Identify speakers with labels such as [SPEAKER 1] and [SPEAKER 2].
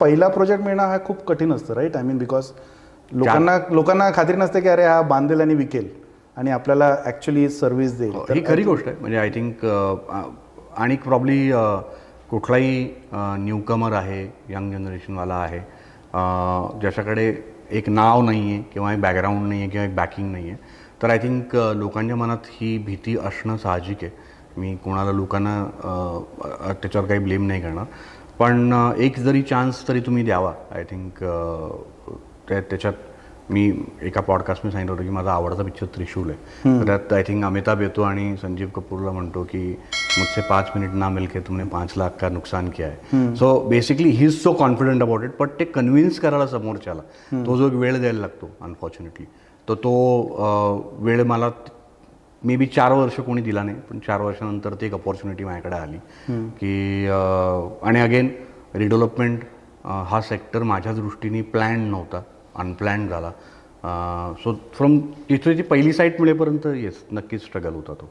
[SPEAKER 1] पहिला प्रोजेक्ट मिळणं हा खूप कठीण असतं, राईट? आय मीन बिकॉज लोकांना खात्री नसते की अरे हा बांधेल आणि विकेल आणि आपल्याला ॲक्च्युली सर्व्हिस देईल.
[SPEAKER 2] ही खरी गोष्ट आहे. म्हणजे आय थिंक आणि प्रॉब्ली कुठलाही न्यूकमर आहे, यंग जनरेशनवाला आहे, ज्याच्याकडे एक नाव नाही आहे किंवा एक बॅकग्राऊंड नाही आहे किंवा एक बॅकिंग नाही आहे, तर आय थिंक लोकांच्या मनात ही भीती असणं साहजिक आहे. मी कोणाला लोकांना त्याच्यावर काही ब्लेम नाही करणार, पण एक जरी चान्स तरी तुम्ही द्यावा. आय थिंक त्याच्यात मी एका पॉडकास्टमध्ये सांगितलं होतं की माझा आवडता पिक्चर त्रिशूल आहे. तर त्यात आय थिंक अमिताभ येतो आणि संजीव कपूरला म्हणतो की मुझसे 5 मिनट ना मिलके तुमने 5 लाख का नुकसान किया है. So basically he is so confident about it. But ते कन्व्हिन्स करायला समोरच्याला तो जो एक वेळ द्यायला लागतो अनफॉर्च्युनेटली, तर तो वेळ मला मे बी 4 वर्ष कोणी दिला नाही, पण 4 वर्षानंतर ती एक अपॉर्च्युनिटी माझ्याकडे आली की आणि अगेन रिडेव्हलपमेंट हा सेक्टर माझ्या दृष्टीने प्लॅन नव्हता, अनप्लॅन्ड झाला. सो फ्रॉम तिथे ती पहिली साईट मिळेपर्यंत येस नक्कीच स्ट्रगल होता तो.